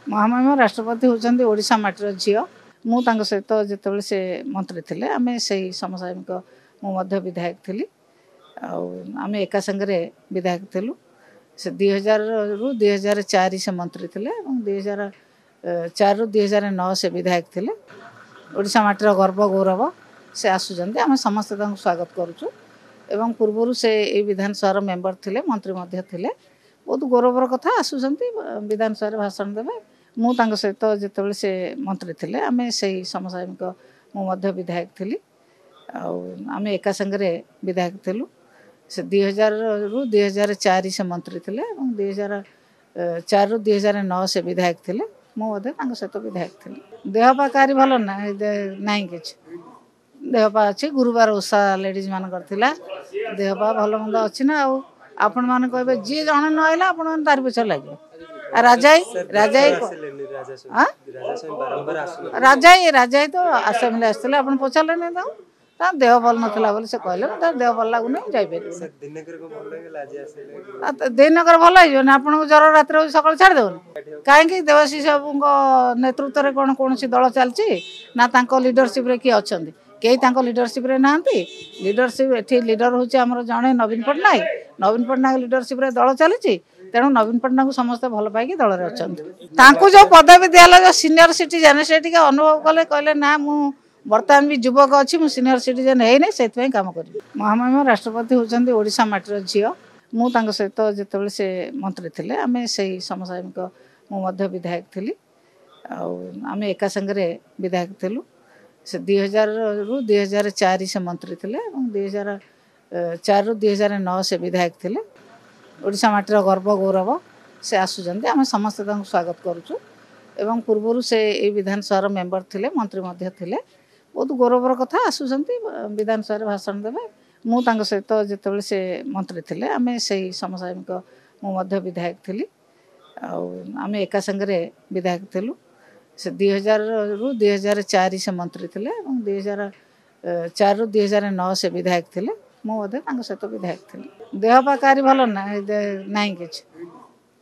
महामहिम राष्ट्रपति होती ओडिशा माटीर झील मु सहित जिते से मंत्री थे आम से समसामयिक मुझे विधायक थी आम एका संगे विधायक थिलु से 2000 रु 2004 से मंत्री थे 2004 रु 2009 से विधायक थे ओडिशा माटीर गर्व गौरव से आसुचंती आम समस्त स्वागत करुचु एवं पूर्व से विधानसभा मेंबर थे मंत्री थे बहुत गौरवर कथा आसुचंती विधानसभा भाषण देवे मु सहित जिते से मंत्री थे आम से समसामयिक मुझे विधायक थी आम एका संगे विधायक थिलु से 2000 रु 2004 से मंत्री थे 2004 रु 2009 से विधायक थे मुझे सहित विधायक थी देहपा कारी भल ना कि देहपा अच्छी गुरुवार ओषा लेडीज मान देहपा भल मंद अच्छी ना आपण मैंने कहे जी जन ना आपण तार पीछे लगे राजाई तो आसेम्बली आसते आप पचारे नहीं देह भल नाला से कहले देह भल लगुनि जापर दिनकर भल हो आपको ज्वर रात सका छाड़देवन कहीं देवाशीष बाबू नेतृत्व में कौन दल चलती ना लीडरशिप किए अच्छा कई लीडरशिप ना लीडरशिप ये लीडर हूँ आम जड़े नवीन पट्टनायक लीडरशिप दल चली तेणु नवीन पट्टनायक समस्त भल पाई दल में अच्छा जो पदवी दिला जो सीनियर सिटीजेन से अनुभव कले कहले ना मु बर्तमान भी युवक अच्छी मुझे सीनियर सिटीजेन है से कम कर महामहिम राष्ट्रपति होती ओडिशा माटीर झील मु सहित जिते से मंत्री थे आम से समसामयिक मुझे विधायक थी आम एका संगे विधायक थिलु से 2000 रु 2004 से मंत्री थे 2004 रु 2009 से विधायक थे ओडिशा माटीर गर्व गौरव से आसुचंती आम समस्त स्वागत करुचु एवं पूर्व से विधानसभा मेंबर थे मंत्री थे बहुत गौरवर कथा आसुचंती विधानसभा भाषण देवे मु सहित जिते से मंत्री थे आम से समसामयिक मुझे विधायक थी आम एका संगे विधायक थिलु से 2000 रु 2004 से मंत्री थे 2004 रु 2009 से विधायक थे मुझे सहित विधायक थी देहपा कारी भल ना कि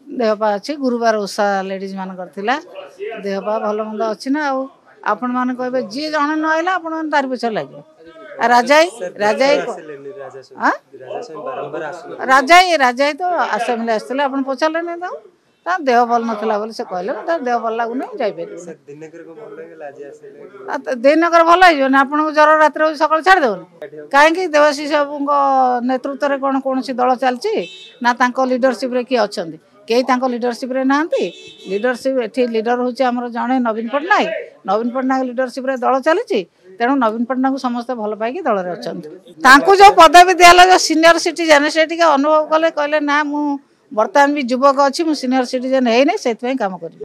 देहपा अच्छी गुरुवार ओषा लेडीज मान देहपा भल मंद अच्छी ना आपण मैंने कहे जी जन ना आपण तार पीछे लगे राजाई तो आसेम्बली आसते आप पचारे नहीं देह भल नाला से कहले देह भल लगुनि जापर दिनकर भल हो आपको ज्वर रात सका छाड़देवन कहीं देवाशीष बाबू नेतृत्व में कौन दल चलती ना लीडरशिप किए अच्छा कई लीडरशिप ना लीडरशिप ये लीडर हूँ आम जड़े नवीन पट्टनायक लीडरशिप दल चली तेणु नवीन पट्टनायक समस्त भल पाई दल में अच्छा जो पदवी दिला जो सीनियर सिटीजेन से अनुभव कले कहले ना मु बर्तमान भी युवक अच्छी मुझे सीनियर सिटीजेन है से कम कर।